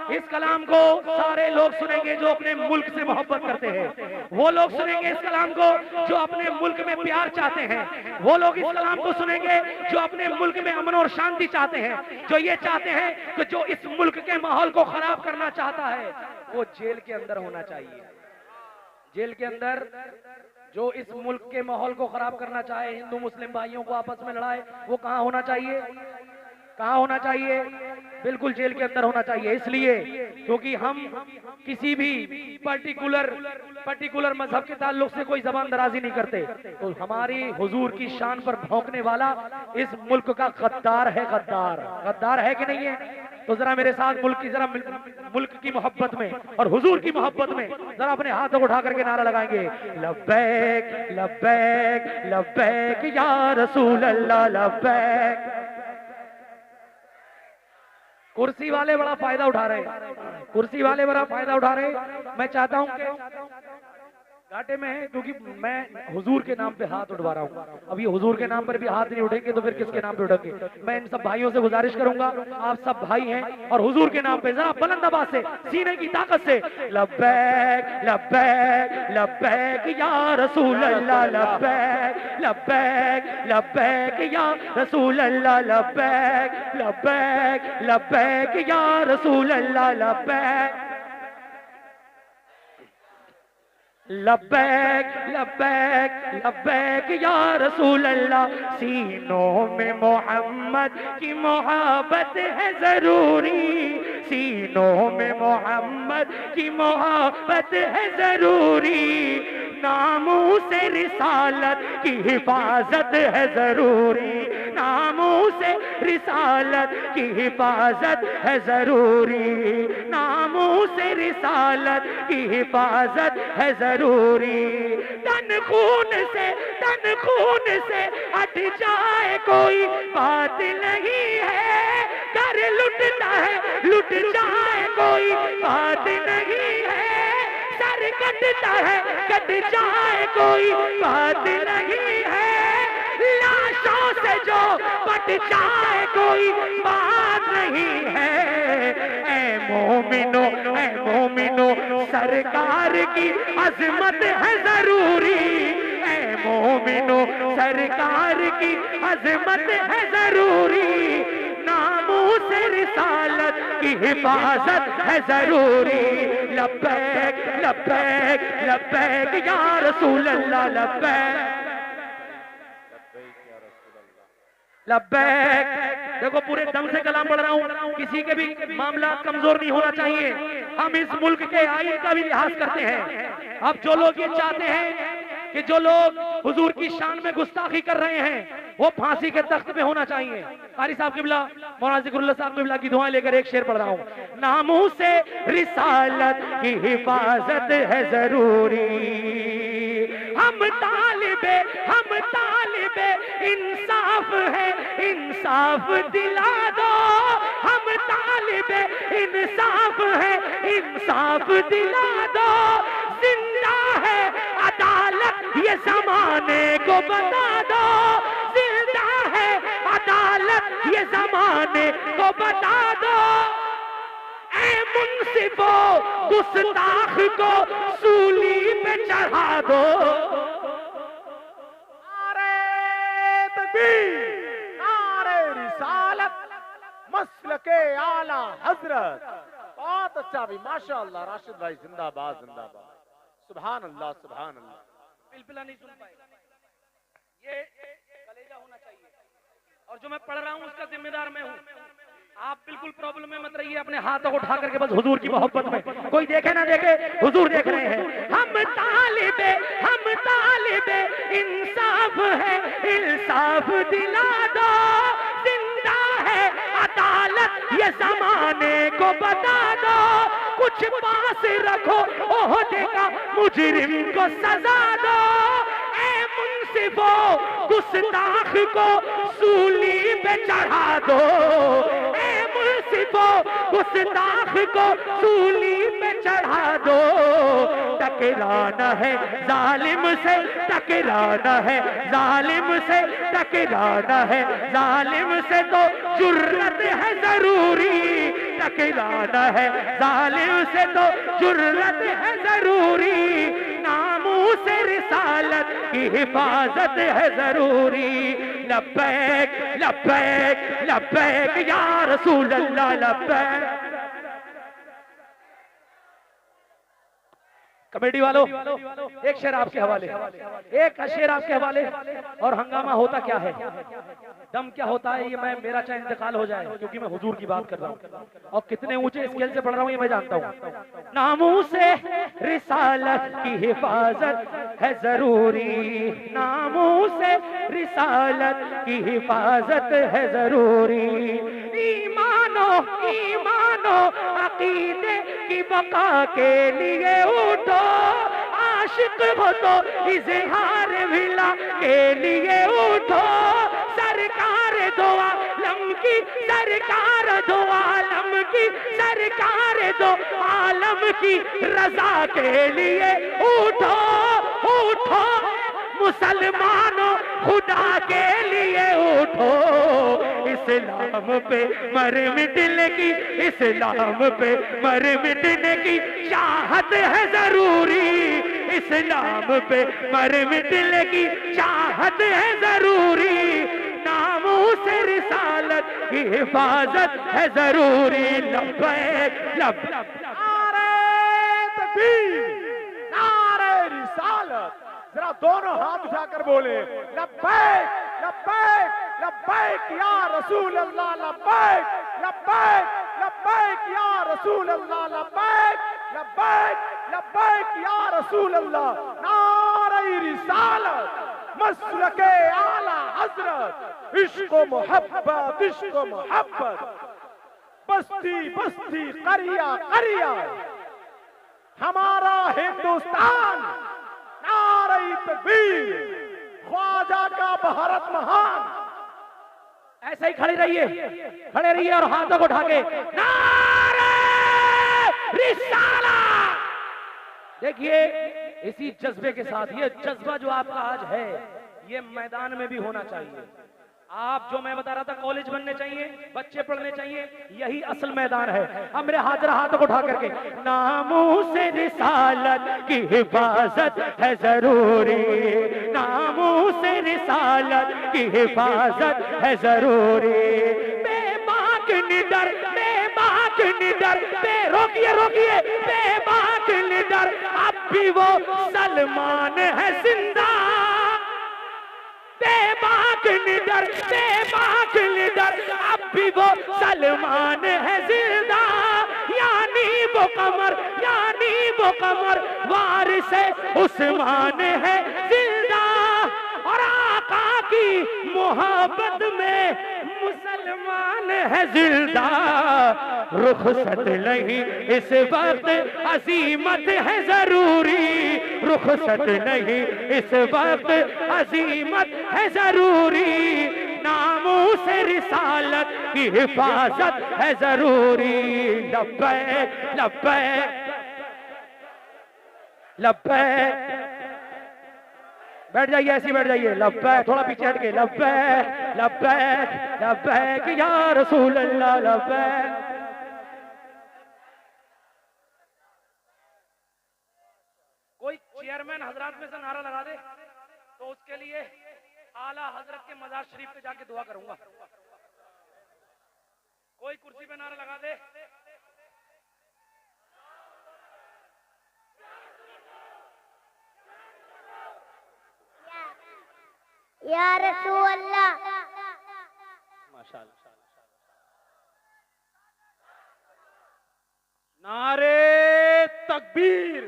इस कलाम को सारे लोग सुनेंगे जो अपने मुल्क से मोहब्बत करते हैं। वो लोग सुनेंगे इस कलाम को जो अपने मुल्क में प्यार चाहते हैं। वो लोग इस कलाम को सुनेंगे जो अपने मुल्क में अमन और शांति चाहते हैं, जो ये चाहते हैं कि जो इस मुल्क के माहौल को खराब करना चाहता है वो जेल के अंदर होना चाहिए। जेल के अंदर जो इस मुल्क के माहौल को खराब करना चाहे, हिंदू मुस्लिम भाइयों को आपस में लड़ाए, वो कहाँ होना चाहिए? कहाँ होना चाहिए? बिल्कुल जेल के अंदर होना चाहिए। इसलिए क्योंकि हम किसी भी पर्टिकुलर मजहब के ताल्लुक से कोई जबान दराजी नहीं करते। तो हमारी हुजूर की शान पर भौंकने वाला इस मुल्क का गद्दार है। गद्दार है कि नहीं है? तो जरा मेरे साथ मुल्क की मोहब्बत में और हुजूर की मोहब्बत में जरा अपने हाथों को उठा करके नारा लगाएंगे, लब्बैक लब्बैक लब्बैक या रसूल अल्लाह लब्बैक। कुर्सी वाले बड़ा फायदा उठा रहे हैं, कुर्सी वाले बड़ा फायदा उठा रहे हैं। मैं चाहता हूं कि घाटे में है क्योंकि मैं हुजूर के नाम पे हाथ उठवा रहा हूँ। अब ये हुजूर के नाम पर भी हाथ नहीं उठेंगे तो फिर किसके नाम पे उठेंगे? मैं इन सब भाइयों से गुजारिश करूंगा, आप सब भाई हैं और हुजूर के नाम पे जरा बुलंद आवाज से, सीने की ताकत से, लब्बैक लब्बैक लब्बैक या रसूल अल्लाह लब्बैक लब्बैक लब्बैक या रसूल अल्लाह लब्बैक लब्बैक लब्बैक या रसूल अल्लाह लब्बैक लब्बैक लब्बैक लब्बैक या रसूल अल्लाह। सीनों में मोहम्मद की मोहब्बत है जरूरी, सीनों में मोहम्मद की मोहब्बत है जरूरी, नामों से रिसालत की हिफाजत है जरूरी, नामों से रिसालत की हिफाजत है जरूरी, नामों से रिसालत की हिफाजत है जरूरी। तन खून से हट जाए कोई बात नहीं है, कर लुट जाए कोई बात नहीं है, सर कट जाए कोई बात नहीं है, लाशों से जो पट जाए कोई बात नहीं है। ऐ मोमिनो सरकार की अजमत है जरूरी, ऐ मोमिनो सरकार की अजमत है जरूरी, नामों से रिसालत की हिफाजत है जरूरी। लब्बैक लब्बैक लब्बैक या रसूल अल्लाह लब्बैक लब्बैक। देखो पूरे दम से कलाम पढ़ रहा हूँ, किसी के भी मामला कमजोर नहीं होना चाहिए। हम इस मुल्क के आईन का भी लिहाज करते हैं। अब जो लोग ये चाहते हैं कि जो लोग हुजूर की शान में गुस्ताखी कर रहे हैं वो फांसी के तख्त पे होना चाहिए। कारी साहब किबला, मौलाना जिक्रुल्लाह साहब किबला की दुआएं लेकर एक शेर पढ़ रहा हूँ। नामों से रिसालत की हिफाजत है जरूरी, हम तालिबे इंसाफ है, इंसाफ दिला दो, हम तालिबे इंसाफ है, इंसाफ दिला दो, जिंदा है अदालत ये जमाने को बता दो, जिंदा है अदालत ये जमाने को बता दो, ऐ मुंसिफो गुस्ताख को सूली पे चढ़ा दो। नारे रिसालत मसलके आला हजरत। बहुत अच्छा भी, माशाअल्लाह। राशिद भाई जिंदाबाद जिंदाबाद। सुभान अल्लाह सुभान अल्लाह। बिलबिला नहीं सुन पाए, ये कलेजा होना चाहिए। और जो मैं पढ़ रहा हूँ उसका जिम्मेदार मैं हूँ। आप बिल्कुल प्रॉब्लम में मत रहिए, अपने हाथों को उठा करके बस हुजूर की मोहब्बत में, कोई देखे ना देखे हुजूर देख रहे हैं। हम तालिबे इंसाफ है, इंसाफ दिला दो, जिंदा है अदालत ये जमाने को बता दो, कुछ पास रखो ओहदे का मुजरिम को सजा दो, ऐ मुंसिफो गुस्ताख को सूली पे चढ़ा दो, ऐ मुंसिफो गुस्ताख को सूली पे चढ़ा दो। टकराना है जालिम से, टकराना है जालिम से, टकराना है जालिम से तो जुर्रत है जरूरी, टकराना है जालिम से तो जुर्रत है जरूरी, नामूस रिसालत की हिफाजत है जरूरी। लब्बैक लब्बैक लब्बैक या रसूल अल्लाह लब्बैक। कमेटी वालों एक शेर आपके हवाले, एक शेर आपके हवाले। और हंगामा होता क्या है, दम क्या होता है, ये मैं मेरा चाहे इंतकाल हो जाए क्योंकि मैं हुजूर की बात कर रहा हूँ और कितने ऊंचे स्केल से पढ़ रहा हूँ ये मैं जानता हूँ। नामूसे रिसालत की हिफाजत है जरूरी, नामूसे रिसालत की हिफाजत है जरूरी। ईमानो ईमानो अकीदे की बका के लिए उठो, आशिक हो तो इजहार विला के लिए उठो। सरकार दो आलम की, सरकार दो आलम की, सरकार दो आलम की रजा के लिए उठो उठो। मुसलमानों खुदा के लिए उठो, इस्लाम पे मर मिटने की, इस्लाम पे मर मिटने की चाहत है जरूरी, इस्लाम पे मर मिटने की चाहत है जरूरी। नामूस रिसालत की हिफाजत है जरूरी। लब्बैक लब्बैक नारे तकबीर, नारे रिसालत। जरा दोनों हाथ उठाकर बोले लब्बैक लब्बैक लब्बैक या रसूल अल्लाह लब्बैक लब्बैक लब्बैक या रसूल अल्लाह लब्बैक लब्बैक लब्बैक या रसूल अल्लाह। नारे रिसालत, मसलके आला हजरत, इश्क़ मोहब्बत इश्क़ मोहब्बत, बस्ती बस्ती करिया करिया हमारा हिंदुस्तान। नारे तकबीर, ख्वाजा का भारत महान। ऐसे ही खड़े रहिए, खड़े रहिए और हाथों को उठा के नारे रिसालत। देखिए इसी जज्बे के साथ, ये जज्बा जो आपका आज है ये मैदान में भी होना चाहिए। आप जो मैं बता रहा था कॉलेज बनने चाहिए, बच्चे पढ़ने चाहिए, यही असल मैदान है। अब मेरे हाथों को उठा करके नामूस रिसालत की हिफाजत है जरूरी, नामूस रिसालत की हिफाजत है जरूरी। बेबाक निडर बेबाक निडर रोकिए रोकिए, बेबाक निडर अब भी वो सलमान है जिंदा। बेबाक निडर बेबाक निडर अब भी वो सलमान है जिंदा। यानी वो कमर वारिस उस्मान है जिंदा। और आका की मोहब्बत में मुसलमान है जिंदा। रुखसत नहीं इस वक्त अजीमत है जरूरी, रुखसत नहीं इस वक्त अजीमत है जरूरी। नामूस रिसालत की हिफाजत है जरूरी। लब्बैक लब्बैक लब्बैक। बैठ जाइए, ऐसे बैठ जाइए। लब्बैक, थोड़ा पीछे हट के लब्बैक लब्बैक लब्बैक या रसूल अल्लाह लब्बैक। कोई चेयरमैन हजरात में से नारा लगा दे तो उसके लिए आला हजरत के मजार शरीफ पे जाके दुआ करूंगा। कोई कुर्सी पे नारा लगा दे। या रसूल अल्लाह। माशाअल्लाह। नारे तकबीर,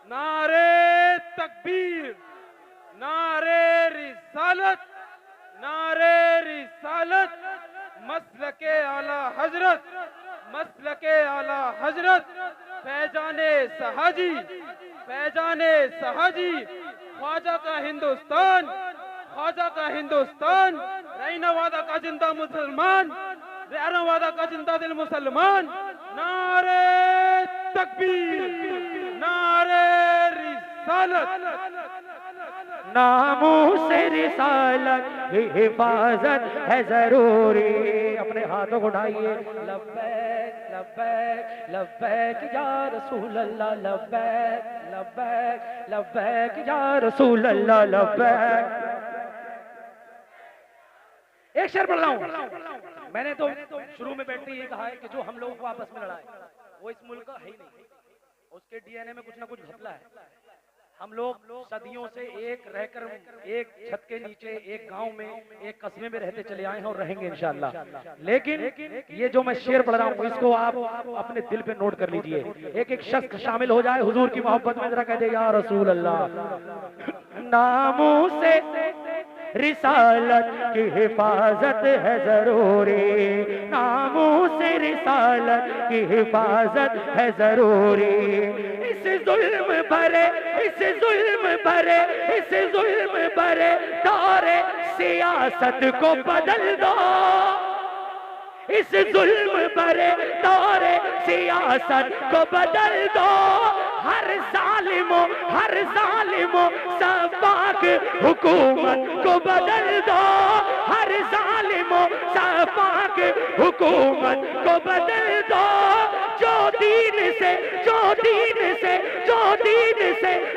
नारे तकबीर, नारे रिसालत, नारे रिसालत। मसलके आला हजरत, मसलके आला हजरत, फैजाने सहाजी, फैजाने सहाजी। ख्वाजा का हिंदुस्तान, ख्वाजा का हिंदुस्तान। रैनवादा का जिंदा मुसलमान, रैनवादा का जिंदा दिल मुसलमान। नारे तकबीर, नारे रिसालत, नामूस रिसालत की हिफाजत है जरूरी। अपने हाथों को उठाइए। लब्बैक लब्बैक लब्बैक या रसूल अल्लाह, लब्बैक लब्बैक लब्बैक या रसूल अल्लाह, लब्बैक। एक शेर पढ़ रहा हूं। मैंने तो शुरू में बैठते ये कहा है कि जो हम लोगों को आपस में लड़ा है वो इस मुल्क का है ही नहीं, उसके डीएनए में कुछ ना कुछ घपला है। हम लोग सदियों से एक रहकर एक छत के नीचे एक गांव में एक कस्बे में रहते चले आए हैं और रहेंगे इंशाअल्लाह। लेकिन ये जो मैं शेर पढ़ रहा हूँ इसको आप अपने दिल पे नोट कर लीजिए। एक एक शख्स शामिल हो जाए हुजूर की मोहब्बत में, जरा कह दे या रसूल अल्लाह। नामों से रिसालत की हिफाजत है जरूरी, नामों से रिसालत की हिफाजत है जरूरी। इस जुल्म भरे, इस जुल्म भरे, इस जुल्म भरे दौरे सियासत को बदल दो। इस जुल्म भरे दौरे सियासत को बदल दो। हर जालिमो सफाक हुकूमत को बदल दो। हर जालिमो सफाक हुकूमत को बदल दो। जो दीन से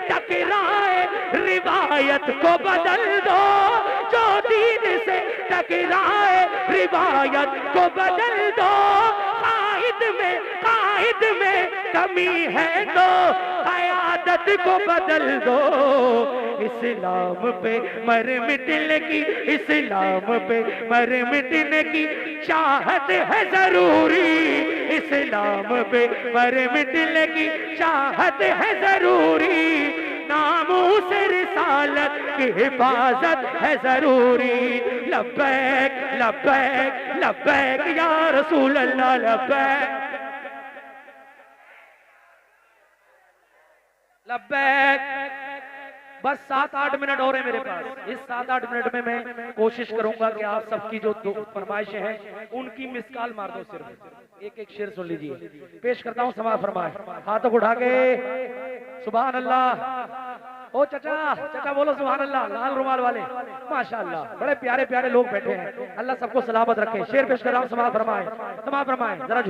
टकराए रिवायत को बदल दो। जो दीन से टकराए रिवायत को बदल दो। कायद में कमी है तो क़यादत को बदल दो। इस्लाम पे मर मिटने की, इस्लाम पे मर मिटने की चाहत है जरूरी। इस्लाम पे मर मिटने की चाहत है जरूरी। नामूस रिसालत की हिफाजत है जरूरी। लब्बैक लब्बैक लब्बैक या रसूल अल्लाह, लब्बैक लब्बैक। बस 7-8 मिनट और है मेरे पास। इस 7-8 मिनट में मैं कोशिश करूंगा कि आप सबकी जो दो फरमाइशें हैं उनकी मिसकाल मार दो। सिर्फ एक एक शेर सुन लीजिए। पेश करता हूं, समाअत फरमाए। हाथों को उठा के सुभान अल्लाह। ओ चचा बोलो सुभान अल्लाह। लाल रुमाल वाले माशाअल्लाह, बड़े प्यारे प्यारे लोग बैठे हैं। अल्लाह सबको सलामत रखे। शेर पेश कर रहा हूं, समाअत फरमाए, समाअत फरमाए। जरा